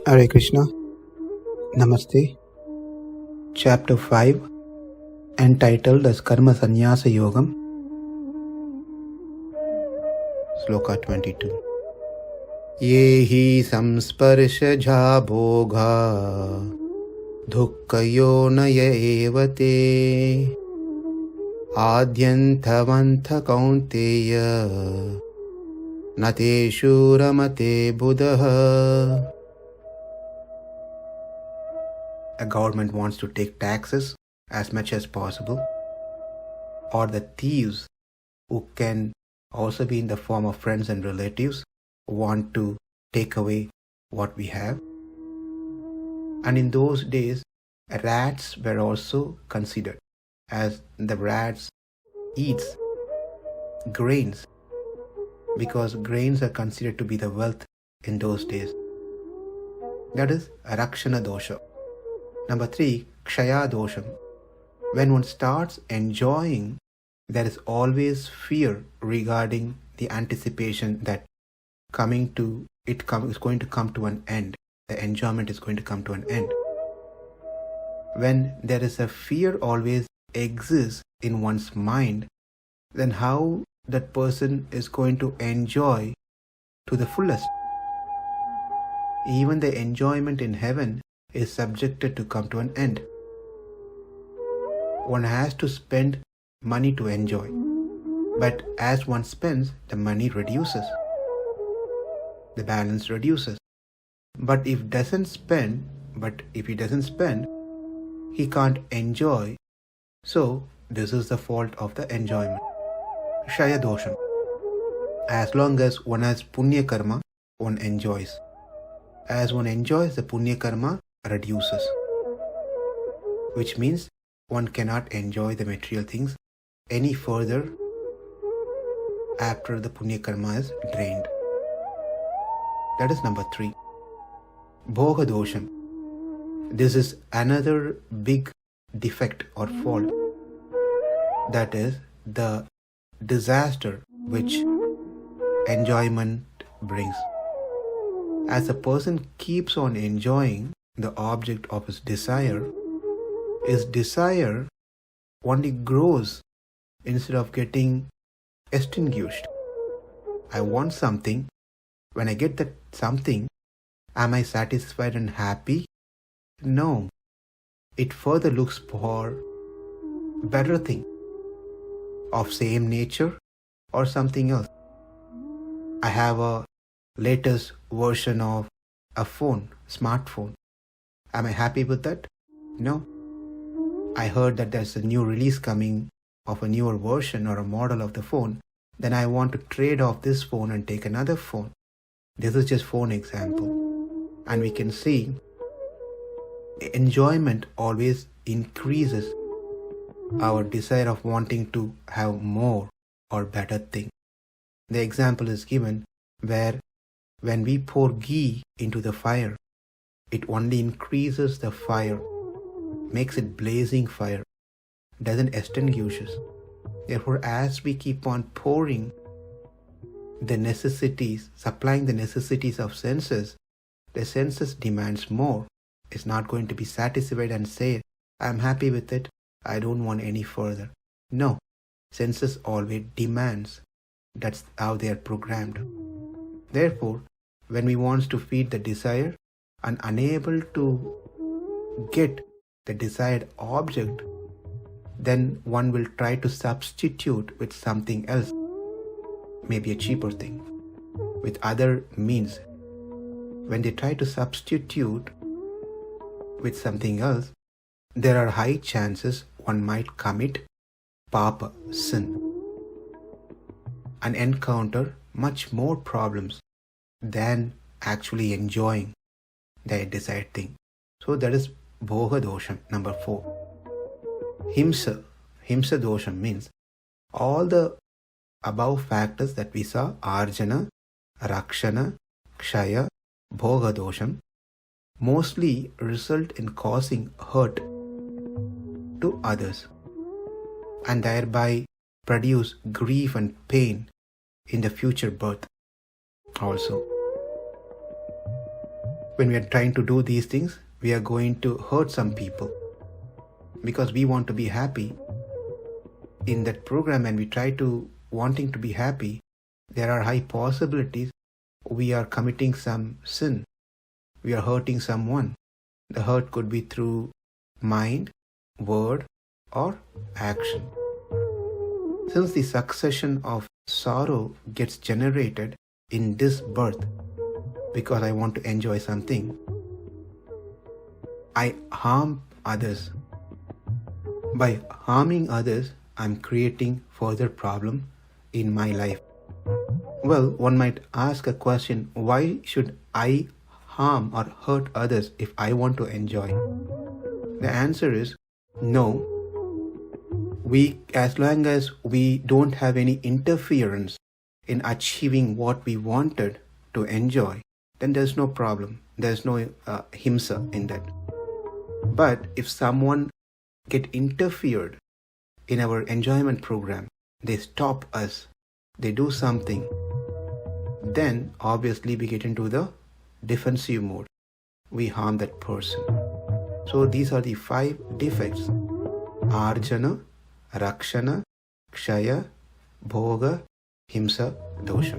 Hare Krishna. Namaste. Chapter 5, entitled as Karma Sannyasa Yogam. Sloka 22. Yehi samsparsha bhogha dukkayo naya evate adyantavantha kaunteya nateshu ramate buddha. A government wants to take taxes as much as possible, or the thieves, who can also be in the form of friends and relatives, want to take away what we have. And in those days, rats were also considered, as the rats eats grains, because grains are considered to be the wealth in those days. That is rakshana dosha. Number 3, kṣaya dosham. When one starts enjoying, there is always fear regarding the anticipation that is going to come to an end. The enjoyment is going to come to an end. When there is a fear always exists in one's mind, then how that person is going to enjoy to the fullest? Even the enjoyment in heaven is subjected to come to an end. One has to spend money to enjoy, but as one spends, the money reduces. The balance reduces. But if he doesn't spend, he can't enjoy. So this is the fault of the enjoyment. Kṣaya dosham. As long as one has punya karma, one enjoys. As one enjoys, the punya karma reduces, which means one cannot enjoy the material things any further after the punya karma is drained. That is number 3. Bhoga dosham. This is another big defect or fault. That is the disaster which enjoyment brings. As a person keeps on enjoying the object of his desire only grows instead of getting extinguished. I want something. When I get that something, am I satisfied and happy? No. It further looks for better thing of same nature or something else. I have a latest version of a phone, smartphone. Am I happy with that? No. I heard that there's a new release coming of a newer version or a model of the phone. Then I want to trade off this phone and take another phone. This is just phone example. And we can see enjoyment always increases our desire of wanting to have more or better thing. The example is given where when we pour ghee into the fire, it only increases the fire, makes it blazing fire, doesn't extinguishes. Therefore, as we keep on pouring the necessities, supplying the necessities of senses, the senses demands more. It's not going to be satisfied and say, I'm happy with it, I don't want any further. No, senses always demands. That's how they are programmed. Therefore, when we want to feed the desire and unable to get the desired object, then one will try to substitute with something else, maybe a cheaper thing, with other means. When they try to substitute with something else, there are high chances one might commit pāpa, sin, and encounter much more problems than actually enjoying the desired thing. So that is bhoga dosham, number 4. Himsa dosham means all the above factors that we saw, arjana, rakshana, kṣaya, bhoga dosham, mostly result in causing hurt to others and thereby produce grief and pain in the future birth also. when we are trying to do these things, we are going to hurt some people because we want to be happy. In that program, when we try to wanting to be happy, there are high possibilities we are committing some sin. We are hurting someone. The hurt could be through mind, word, or action. Since the succession of sorrow gets generated in this birth because I want to enjoy something, I harm others. By harming others, I'm creating further problem in my life. Well, one might ask a question, why should I harm or hurt others if I want to enjoy? The answer is no. As long as we don't have any interference in achieving what we wanted to enjoy, then there's no problem. There's no himsa in that. But if someone get interfered in our enjoyment program, they stop us, they do something, then obviously we get into the defensive mode. We harm that person. So these are the 5 defects: arjana, rakshana, kshaya, bhoga, himsa, dosha.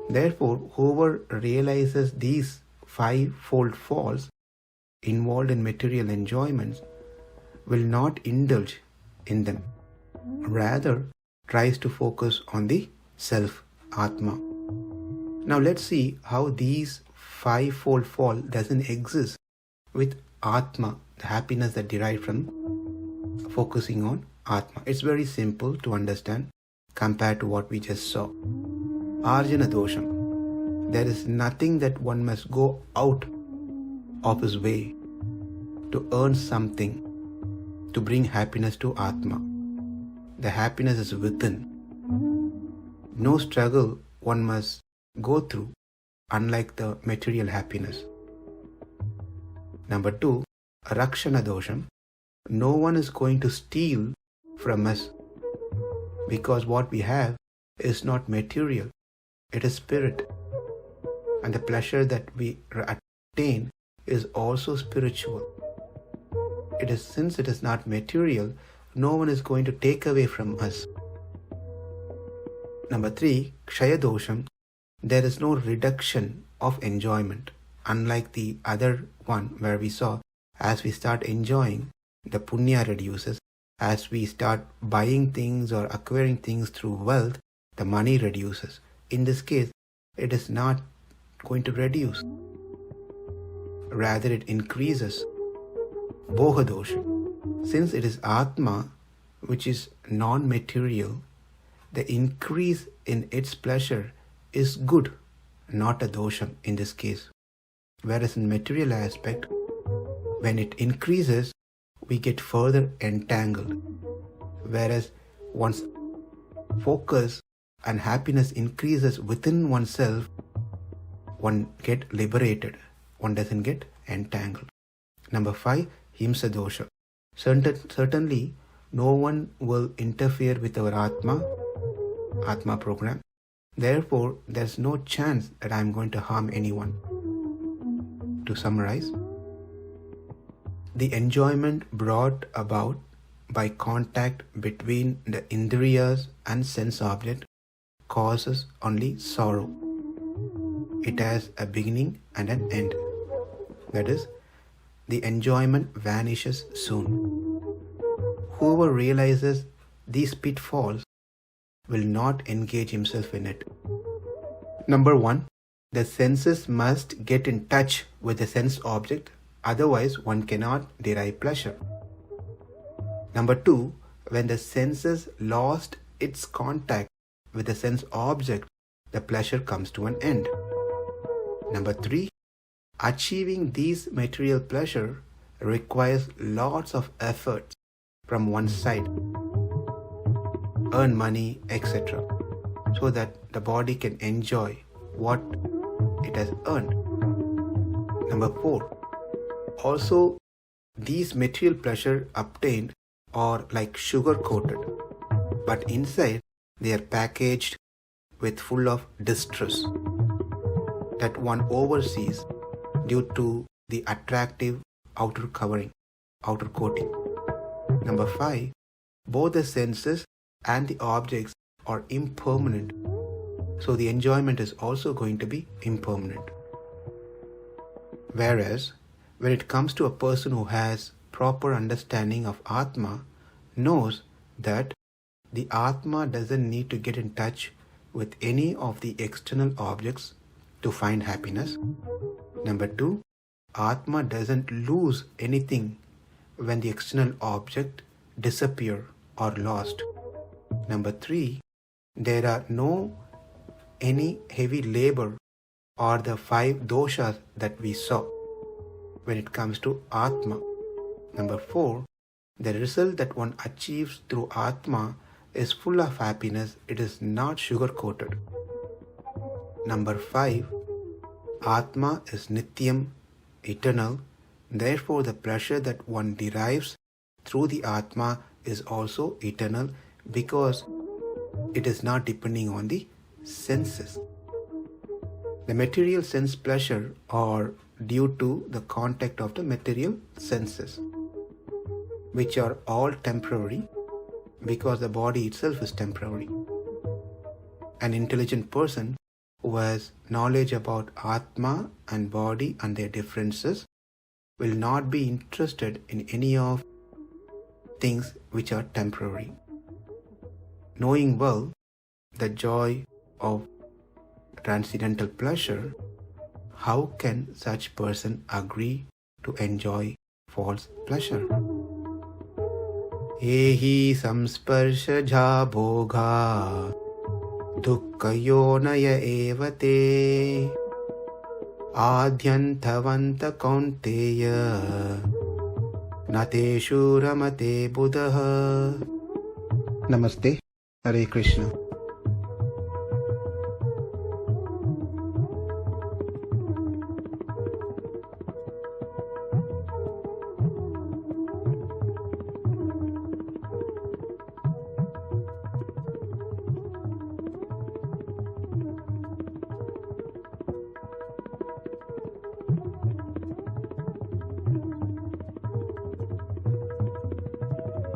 Therefore, whoever realizes these 5-fold faults involved in material enjoyments will not indulge in them. Rather, tries to focus on the self, Atma. Now let's see how these 5-fold fault doesn't exist with Atma, the happiness that derived from focusing on Atma. It's very simple to understand compared to what we just saw. Arjana dosham. There is nothing that one must go out of his way to earn something to bring happiness to Atma. The happiness is within. No struggle one must go through, unlike the material happiness. Number 2, rakshana dosham. No one is going to steal from us because what we have is not material, it is spirit. And the pleasure that we attain is also spiritual. Since it is not material, no one is going to take away from us. Number 3, kshaya dosham. There is no reduction of enjoyment, unlike the other one where we saw as we start enjoying, the punya reduces. As we start buying things or acquiring things through wealth, the money reduces. In this case, it is not going to reduce. Rather, it increases. Bhoga dosha. Since it is Atma, which is non-material, the increase in its pleasure is good, not a dosham in this case. Whereas in material aspect, when it increases, we get further entangled. Whereas once focus and happiness increases within oneself, one get liberated. One doesn't get entangled. Number 5, himsa dosha. Certainly, no one will interfere with our Atma program. Therefore, there's no chance that I'm going to harm anyone. To summarize, the enjoyment brought about by contact between the indriyas and sense object causes only sorrow. It has a beginning and an end. That is, the enjoyment vanishes soon. Whoever realizes these pitfalls will not engage himself in it. Number 1, the senses must get in touch with the sense object, otherwise one cannot derive pleasure. Number 2, when the senses lost its contact with the sense object, the pleasure comes to an end. Number 3, achieving these material pleasure requires lots of efforts from one's side. Earn money, etc., so that the body can enjoy what it has earned. Number 4, also these material pleasure obtained are like sugar coated, but inside they are packaged with full of distress that one oversees due to the attractive outer covering, outer coating. Number 5, both the senses and the objects are impermanent, so the enjoyment is also going to be impermanent. Whereas, when it comes to a person who has proper understanding of Atma, knows that the Atma doesn't need to get in touch with any of the external objects to find happiness. Number 2, Atma doesn't lose anything when the external object disappear or lost. Number 3, there are no any heavy labor or the 5 doshas that we saw when it comes to Atma. Number 4, the result that one achieves through Atma is full of happiness. It is not sugar-coated. Number 5, Atma is Nityam, eternal. Therefore, the pleasure that one derives through the Atma is also eternal because it is not depending on the senses. The material sense pleasure are due to the contact of the material senses, which are all temporary because the body itself is temporary. An intelligent person who has knowledge about Atma and body and their differences will not be interested in any of things which are temporary. Knowing well the joy of transcendental pleasure, how can such person agree to enjoy false pleasure? Ehi samsparsha bhoga dukkayonaya evate ādyantavanta kaunteya nateshu ramate buddha. Namaste. Hare Krishna.